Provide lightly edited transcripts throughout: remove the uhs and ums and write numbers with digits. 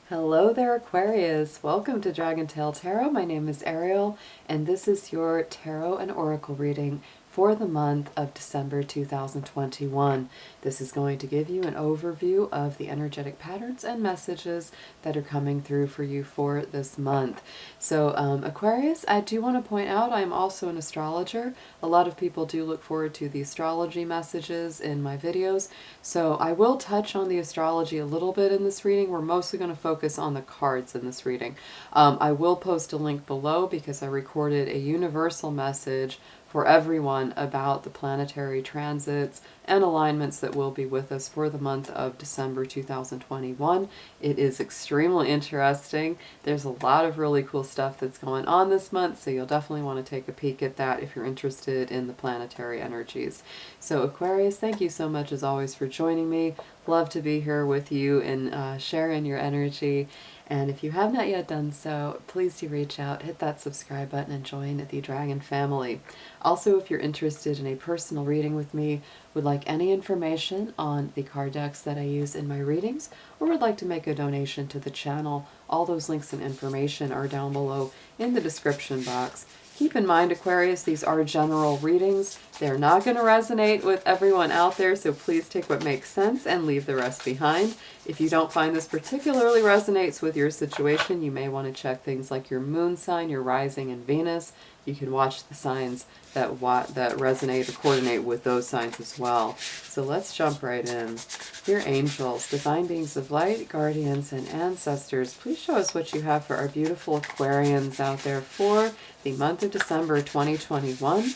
Hello there, Aquarius. Welcome to Dragon Tail Tarot. My name is Ariel, and this is your tarot and oracle reading for the month of December 2021. This is going to give you an overview of the energetic patterns and messages that are coming through for you for this month. So, Aquarius, I do want to point out I'm also an astrologer. A lot of people do look forward to the astrology messages in my videos. So I will touch on the astrology a little bit in this reading. We're mostly going to focus on the cards in this reading. I will post a link below because I recorded a universal message for everyone about the planetary transits and alignments that will be with us for the month of December 2021. It is extremely interesting. There's a lot of really cool stuff that's going on this month, so you'll definitely want to take a peek at that if you're interested in the planetary energies. So Aquarius, thank you so much as always for joining me. Love to be here with you and sharing your energy. And if you have not yet done so, please do reach out, hit that subscribe button, and join the Dragon family. Also, if you're interested in a personal reading with me, would like any information on the card decks that I use in my readings, or would like to make a donation to the channel, all those links and information are down below in the description box. Keep in mind, Aquarius, these are general readings. They're not going to resonate with everyone out there, so please take what makes sense and leave the rest behind. If you don't find this particularly resonates with your situation, you may want to check things like your moon sign, your rising, and Venus. You can watch the signs that resonate or coordinate with those signs as well. So let's jump right in. Dear angels, divine beings of light, guardians, and ancestors, please show us what you have for our beautiful Aquarians out there for the month of December 2021.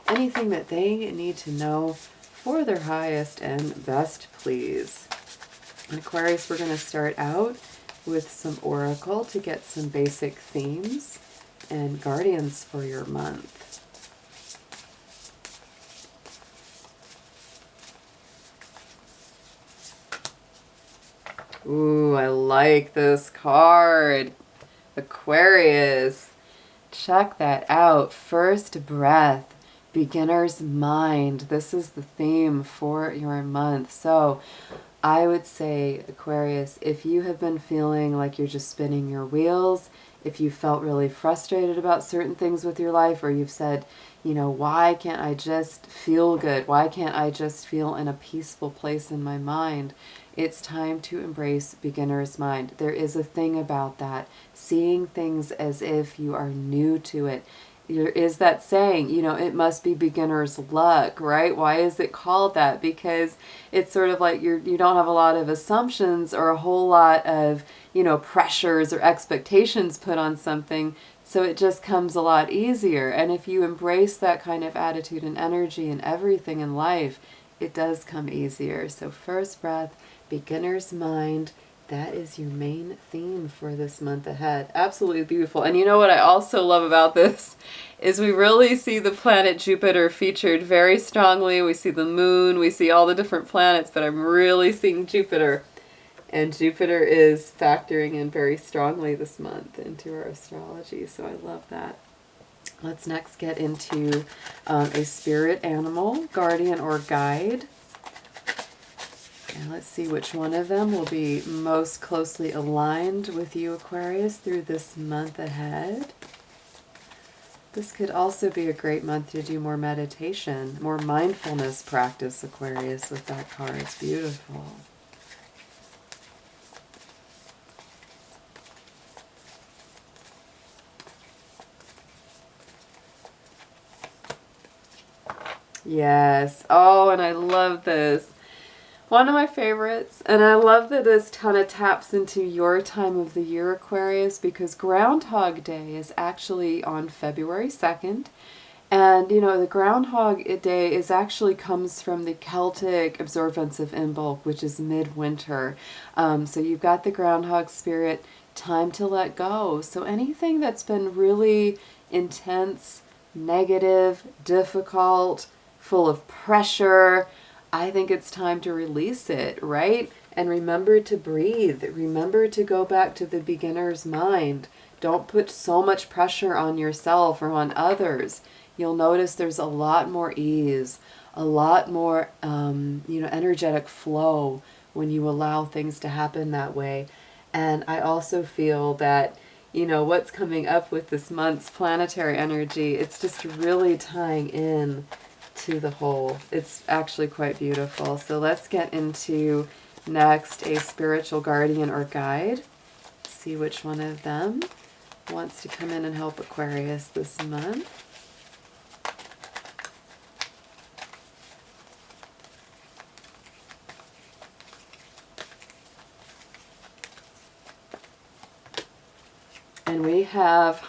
Anything that they need to know for their highest and best, please. And Aquarius, we're going to start out with some oracle to get some basic themes and guardians for your month. Ooh, I like this card. Aquarius, check that out. First breath, beginner's mind. This is the theme for your month. So I would say, Aquarius, if you have been feeling like you're just spinning your wheels, if you felt really frustrated about certain things with your life, or you've said, you know, why can't I just feel good? Why can't I just feel in a peaceful place in my mind? It's time to embrace beginner's mind. There is a thing about that, seeing things as if you are new to it. There is that saying, you know, it must be beginner's luck, right? Why is it called that? Because it's sort of like you don't have a lot of assumptions or a whole lot of, you know, pressures or expectations put on something. So it just comes a lot easier. And if you embrace that kind of attitude and energy in everything in life, it does come easier. So first breath, beginner's mind. That is your main theme for this month ahead. Absolutely beautiful. And you know what I also love about this is we really see the planet Jupiter featured very strongly. We see the moon, we see all the different planets, but I'm really seeing Jupiter. And Jupiter is factoring in very strongly this month into our astrology. So I love that. Let's next get into a spirit animal, guardian, or guide. And let's see which one of them will be most closely aligned with you, Aquarius, through this month ahead. This could also be a great month to do more meditation, more mindfulness practice, Aquarius, with that card. It's beautiful. Yes. Oh, and I love this. One of my favorites, and I love that this kind of taps into your time of the year, Aquarius, because Groundhog Day is actually on February 2nd. And, you know, the Groundhog Day actually comes from the Celtic observance of Imbolc, which is midwinter. So you've got the Groundhog spirit, time to let go. So anything that's been really intense, negative, difficult, full of pressure, I think it's time to release it, right? And remember to breathe. Remember to go back to the beginner's mind. Don't put so much pressure on yourself or on others. You'll notice there's a lot more ease, a lot more, energetic flow when you allow things to happen that way. And I also feel that, you know, what's coming up with this month's planetary energy, it's just really tying in to the whole. It's actually quite beautiful. So let's get into next a spiritual guardian or guide. See which one of them wants to come in and help Aquarius this month. And we have,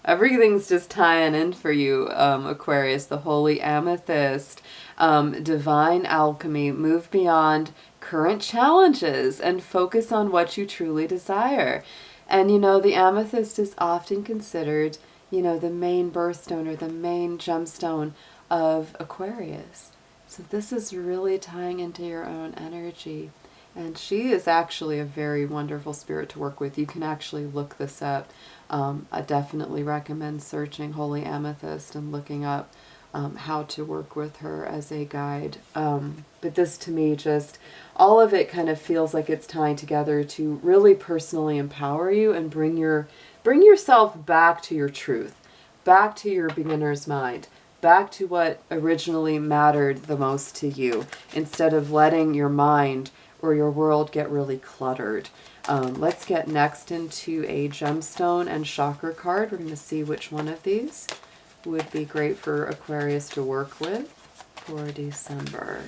everything's just tying in for you, Aquarius. The Holy Amethyst, divine alchemy, move beyond current challenges and focus on what you truly desire. And, you know, the amethyst is often considered, you know, the main birthstone or the main gemstone of Aquarius. So this is really tying into your own energy. And she is actually a very wonderful spirit to work with. You can actually look this up. I definitely recommend searching Holy Amethyst and looking up how to work with her as a guide. But this to me just, all of it kind of feels like it's tying together to really personally empower you and bring yourself back to your truth, back to your beginner's mind, back to what originally mattered the most to you, instead of letting your mind or your world get really cluttered. Let's get next into a gemstone and chakra card. We're going to see which one of these would be great for Aquarius to work with for December.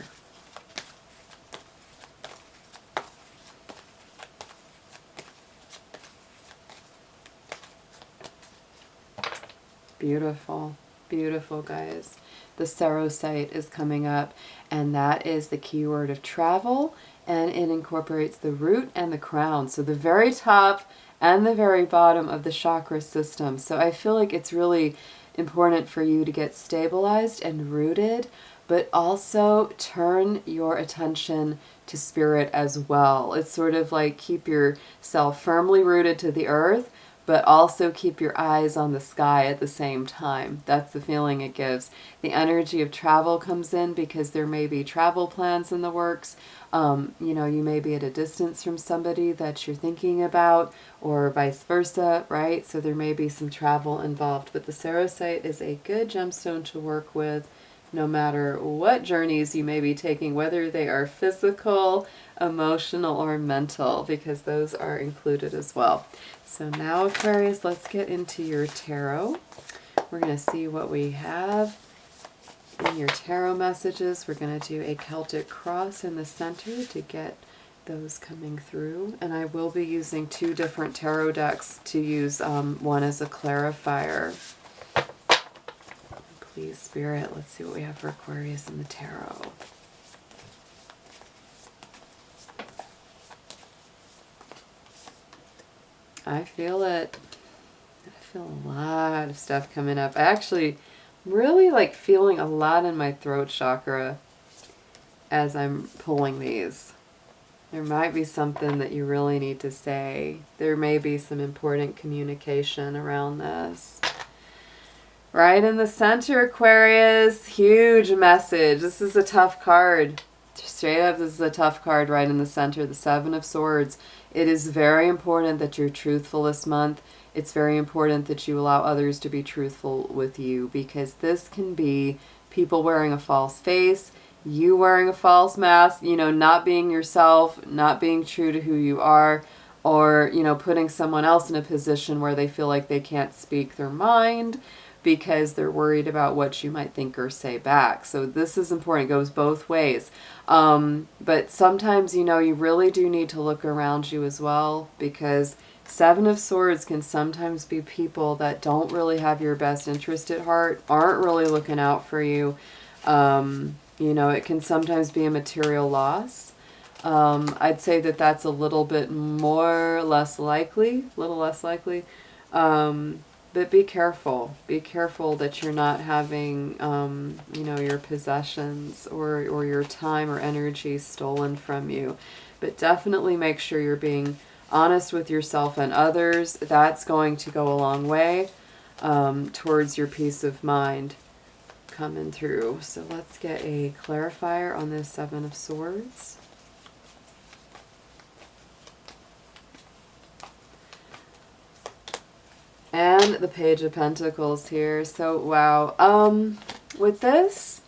Beautiful, beautiful, guys. The Sarocyte is coming up, and that is the keyword of travel, and it incorporates the root and the crown. So the very top and the very bottom of the chakra system. So I feel like it's really important for you to get stabilized and rooted, but also turn your attention to spirit as well. It's sort of like keep yourself firmly rooted to the earth, but also keep your eyes on the sky at the same time. That's the feeling it gives. The energy of travel comes in because there may be travel plans in the works. You know, you may be at a distance from somebody that you're thinking about, or vice versa, right? So there may be some travel involved. But the Sarocyte is a good gemstone to work with no matter what journeys you may be taking, whether they are physical, emotional, or mental, because those are included as well. So now, Aquarius, let's get into your tarot. We're going to see what we have in your tarot messages. We're going to do a Celtic cross in the center to get those coming through. And I will be using two different tarot decks to use one as a clarifier. Please, Spirit, let's see what we have for Aquarius in the tarot. I feel it. I feel a lot of stuff coming up. I actually really like feeling a lot in my throat chakra as I'm pulling these. There might be something that you really need to say. There may be some important communication around this. Right in the center, Aquarius, huge message. This is a tough card. Straight up, this is a tough card right in the center, the Seven of Swords. It is very important that you're truthful this month. It's very important that you allow others to be truthful with you, because this can be people wearing a false face, you wearing a false mask, you know, not being yourself, not being true to who you are, or, you know, putting someone else in a position where they feel like they can't speak their mind because they're worried about what you might think or say back. So this is important. It goes both ways. But sometimes, you know, you really do need to look around you as well, because Seven of Swords can sometimes be people that don't really have your best interest at heart, aren't really looking out for you. You know, it can sometimes be a material loss. I'd say that that's a little bit less likely. But be careful. Be careful that you're not having, you know, your possessions or your time or energy stolen from you. But definitely make sure you're being honest with yourself and others. That's going to go a long way towards your peace of mind coming through. So let's get a clarifier on this Seven of Swords. And the Page of Pentacles here. So, wow. With this,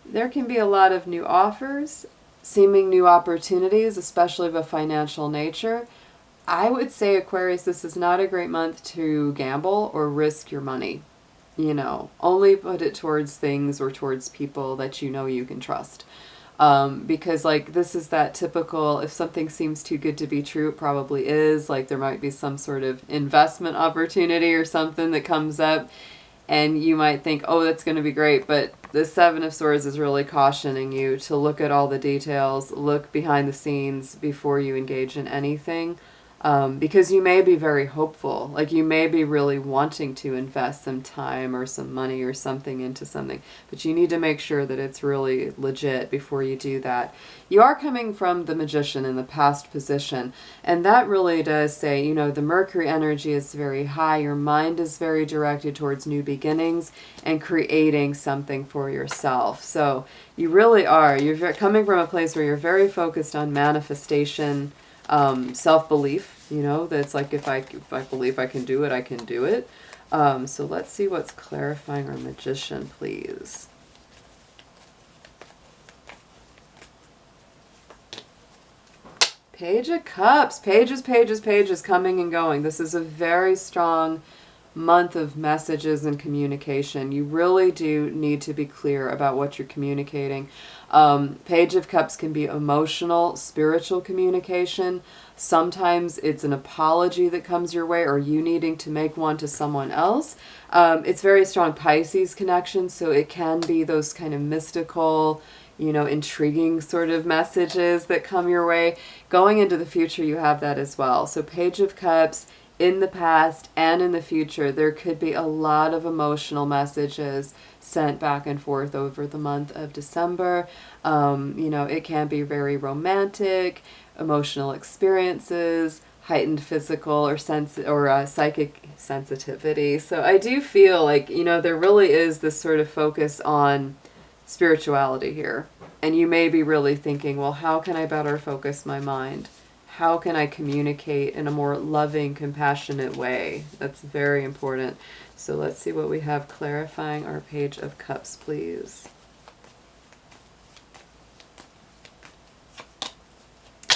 there can be a lot of new offers, seeming new opportunities, especially of a financial nature. I would say, Aquarius, this is not a great month to gamble or risk your money. You know, only put it towards things or towards people that you know you can trust. Because like this is that typical, if something seems too good to be true, it probably is. Like there might be some sort of investment opportunity or something that comes up and you might think, oh, that's going to be great. But the Seven of Swords is really cautioning you to look at all the details, look behind the scenes before you engage in anything. Because you may be very hopeful, like you may be really wanting to invest some time or some money or something into something, but you need to make sure that it's really legit before you do that. You are coming from the Magician in the past position, and that really does say, you know, the Mercury energy is very high, your mind is very directed towards new beginnings and creating something for yourself. So you really are, you're coming from a place where you're very focused on manifestation, self-belief, you know, that's like if I believe I can do it, I can do it. So let's see what's clarifying our Magician, please. Page of Cups, pages, pages, pages coming and going. This is a very strong month of messages and communication. You really do need to be clear about what you're communicating. Page of Cups can be emotional, spiritual communication. Sometimes it's an apology that comes your way or you needing to make one to someone else. It's very strong Pisces connection, so it can be those kind of mystical, you know, intriguing sort of messages that come your way. Going into the future, you have that as well. So Page of Cups, in the past and in the future, there could be a lot of emotional messages sent back and forth over the month of December. You know, it can be very romantic, emotional experiences, heightened physical or psychic sensitivity. So I do feel like, you know, there really is this sort of focus on spirituality here. And you may be really thinking, well, how can I better focus my mind? How can I communicate in a more loving, compassionate way? That's very important. So let's see what we have clarifying our Page of Cups, please.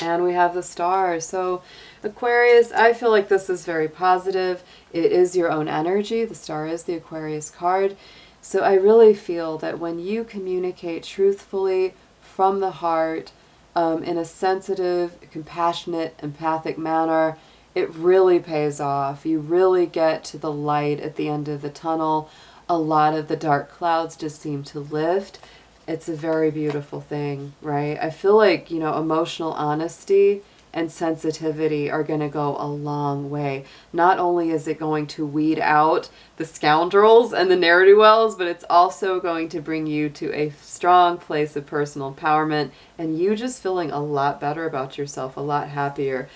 And we have the Star. So Aquarius, I feel like this is very positive. It is your own energy. The Star is the Aquarius card. So I really feel that when you communicate truthfully from the heart, in a sensitive, compassionate, empathic manner, it really pays off. You really get to the light at the end of the tunnel. A lot of the dark clouds just seem to lift. It's a very beautiful thing, right? I feel like, you know, emotional honesty and sensitivity are going to go a long way. Not only is it going to weed out the scoundrels and the ne'er-do-wells, but it's also going to bring you to a strong place of personal empowerment and you just feeling a lot better about yourself, a lot happier.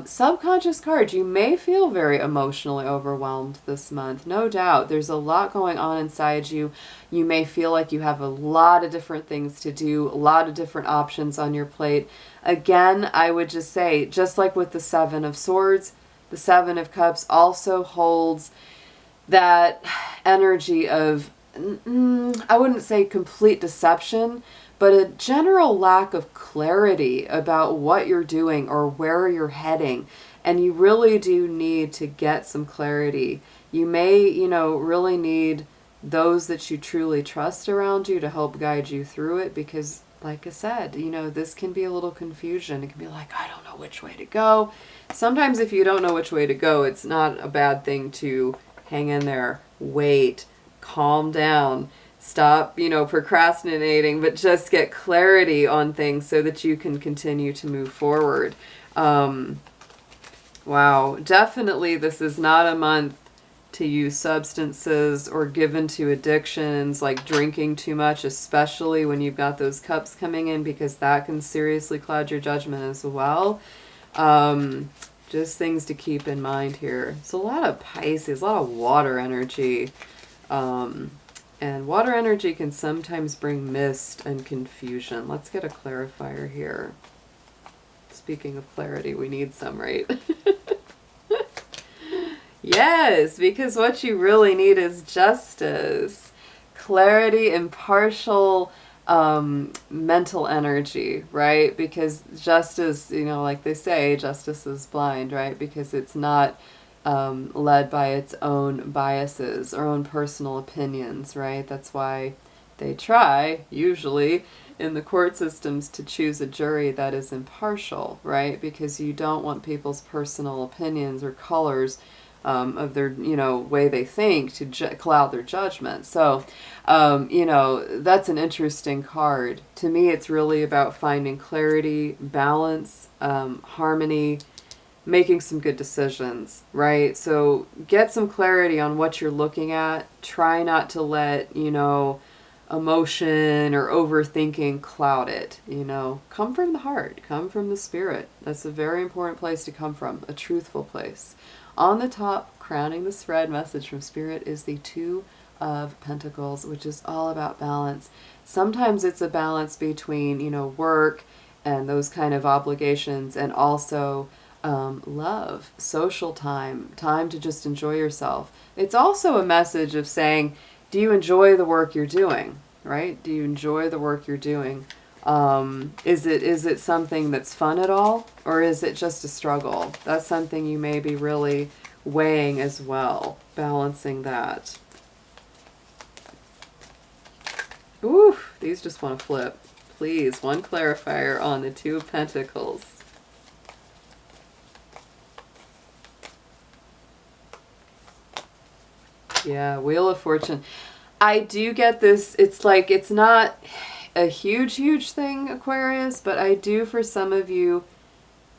Subconscious card, you may feel very emotionally overwhelmed this month, no doubt. There's a lot going on inside you. You may feel like you have a lot of different things to do, a lot of different options on your plate. Again, I would just say, just like with the Seven of Swords, the Seven of Cups also holds that energy of, I wouldn't say complete deception, but a general lack of clarity about what you're doing or where you're heading. And you really do need to get some clarity. You may, you know, really need those that you truly trust around you to help guide you through it because, like I said, you know, this can be a little confusion. It can be like, I don't know which way to go. Sometimes if you don't know which way to go, it's not a bad thing to hang in there, wait, calm down, stop, you know, procrastinating, but just get clarity on things so that you can continue to move forward. Wow, definitely this is not a month to use substances or given to addictions like drinking too much, especially when you've got those cups coming in, because that can seriously cloud your judgment as well. Just things to keep in mind here. It's a lot of Pisces, a lot of water energy. And water energy can sometimes bring mist and confusion. Let's get a clarifier here. Speaking of clarity, we need some, right? Yes, because what you really need is justice, clarity, impartial mental energy, right? Because justice, like they say, justice is blind, right? Because it's not led by its own biases or own personal opinions, right? That's why they try, usually, in the court systems to choose a jury that is impartial, right? Because you don't want people's personal opinions or colors of their, way they think to cloud their judgment. So, that's an interesting card. To me, it's really about finding clarity, balance, harmony, making some good decisions, right? So get some clarity on what you're looking at. Try not to let, emotion or overthinking cloud it, Come from the heart, come from the spirit. That's a very important place to come from, a truthful place. On the top, crowning the thread message from Spirit is the Two of Pentacles, which is all about balance. Sometimes it's a balance between, work and those kind of obligations, and also love, social time, time to just enjoy yourself. It's also a message of saying, do you enjoy the work you're doing, right? Do you enjoy the work you're doing? Is it something that's fun at all, or is it just a struggle? That's something you may be really weighing as well, balancing that. Ooh, these just want to flip. Please, one clarifier on the Two of Pentacles. Yeah, Wheel of Fortune. I do get this. It's like, it's not a huge thing, Aquarius, but I do, for some of you,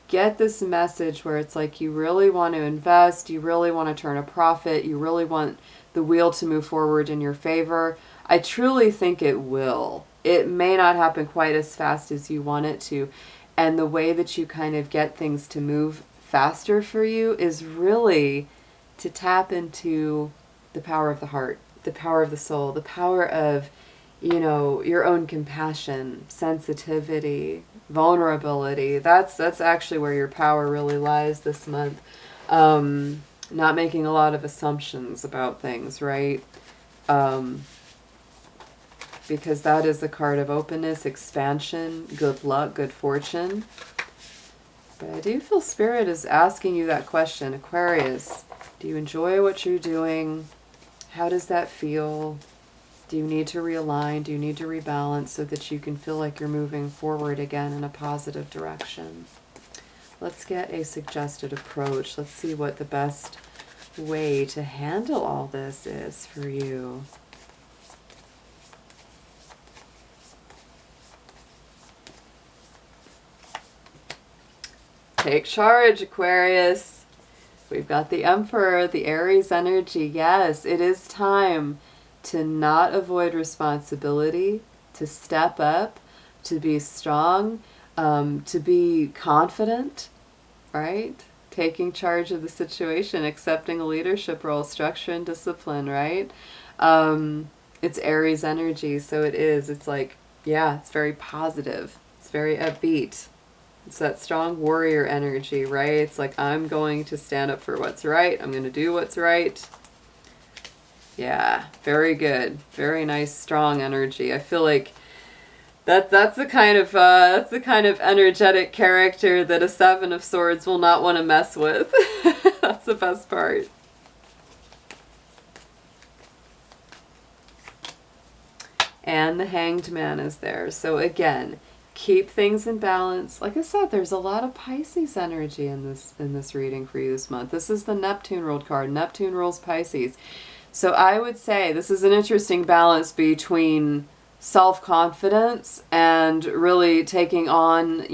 get this message where it's like you really want to invest, you really want to turn a profit, you really want the wheel to move forward in your favor. I truly think it will. It may not happen quite as fast as you want it to. And the way that you kind of get things to move faster for you is really to tap into the power of the heart, the power of the soul, the power of, your own compassion, sensitivity, vulnerability. That's actually where your power really lies this month. Not making a lot of assumptions about things, right? Because that is a card of openness, expansion, good luck, good fortune. But I do feel Spirit is asking you that question, Aquarius. Do you enjoy what you're doing? How does that feel? Do you need to realign? Do you need to rebalance so that you can feel like you're moving forward again in a positive direction? Let's get a suggested approach. Let's see what the best way to handle all this is for you. Take charge, Aquarius. We've got the Emperor, the Aries energy. Yes, it is time to not avoid responsibility, to step up, to be strong, to be confident, right? Taking charge of the situation, accepting a leadership role, structure and discipline, right? It's Aries energy, so it's like, yeah, it's very positive. It's very upbeat. It's that strong warrior energy, right? It's like, I'm going to stand up for what's right. I'm going to do what's right. Yeah, very good. Very nice, strong energy. I feel like that's the kind of energetic character that a Seven of Swords will not want to mess with. That's the best part. And the Hanged Man is there. So again, keep things in balance. Like I said, there's a lot of Pisces energy in this reading for you this month. This is the Neptune ruled card. Neptune rules Pisces. So I would say this is an interesting balance between self-confidence and really taking on,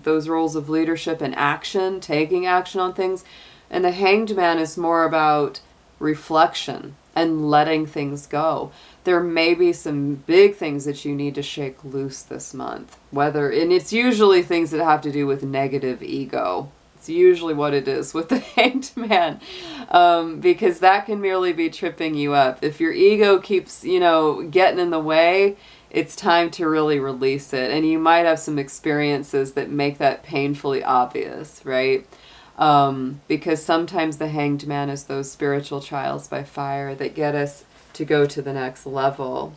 those roles of leadership and action, taking action on things. And the Hanged Man is more about reflection and letting things go. There may be some big things that you need to shake loose this month. And it's usually things that have to do with negative ego. It's usually what it is with the Hanged Man, because that can merely be tripping you up. If your ego keeps, getting in the way, it's time to really release it. And you might have some experiences that make that painfully obvious, right? Because sometimes the Hanged Man is those spiritual trials by fire that get us to go to the next level.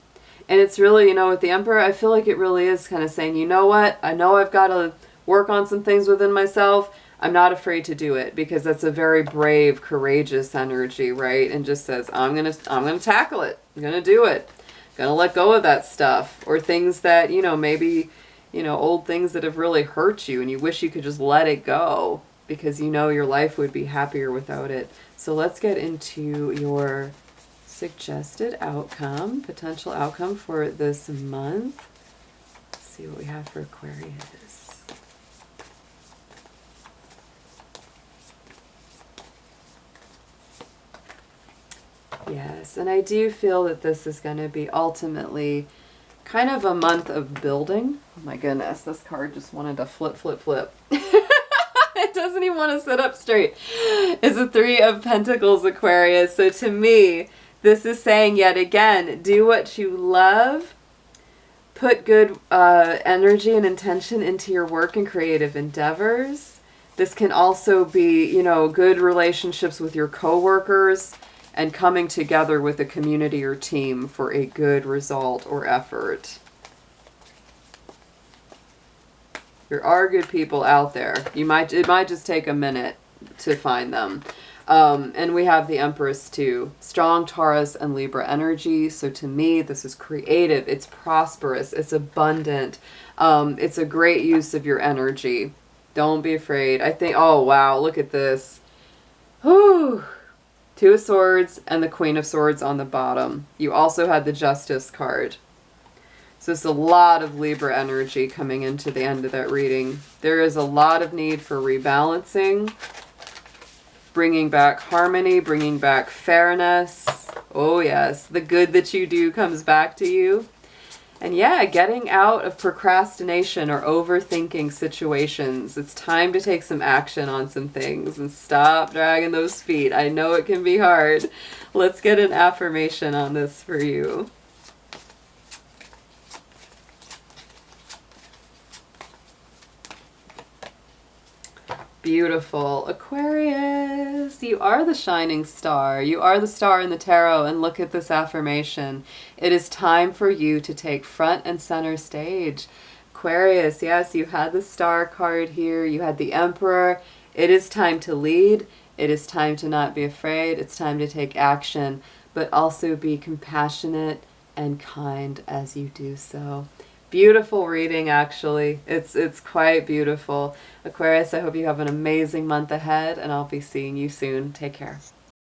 And it's really, you know, with the Emperor, I feel like it really is kind of saying, you know what, I know I've got to work on some things within myself. I'm not afraid to do it, because that's a very brave, courageous energy, right? And just says, I'm gonna tackle it. I'm gonna do it. I'm gonna let go of that stuff, or things that, you know, maybe, you know, old things that have really hurt you and you wish you could just let it go, because you know your life would be happier without it. So let's get into your suggested outcome, potential outcome for this month. Let's see what we have for Aquarius. Yes, and I do feel that this is going to be ultimately kind of a month of building. Oh my goodness, this card just wanted to flip, flip, flip. It doesn't even want to sit up straight. It's a Three of Pentacles, Aquarius. So to me, this is saying yet again, do what you love. Put good energy and intention into your work and creative endeavors. This can also be, you know, good relationships with your coworkers and coming together with a community or team for a good result or effort. There are good people out there. It might just take a minute to find them. And we have the Empress too. Strong Taurus and Libra energy. So to me, this is creative. It's prosperous. It's abundant. It's a great use of your energy. Don't be afraid. I think, oh wow, look at this. Whew. Two of Swords and the Queen of Swords on the bottom. You also had the Justice card. So it's a lot of Libra energy coming into the end of that reading. There is a lot of need for rebalancing, bringing back harmony, bringing back fairness. Oh yes, the good that you do comes back to you. And yeah, getting out of procrastination or overthinking situations. It's time to take some action on some things and stop dragging those feet. I know it can be hard. Let's get an affirmation on this for you. Beautiful. Aquarius, you are the shining star. You are the star in the tarot, and look at this affirmation. It is time for you to take front and center stage. Aquarius, yes, you had the star card here. You had the Emperor. It is time to lead. It is time to not be afraid. It's time to take action, but also be compassionate and kind as you do so. Beautiful reading, actually. It's quite beautiful. Aquarius, I hope you have an amazing month ahead, and I'll be seeing you soon. Take care.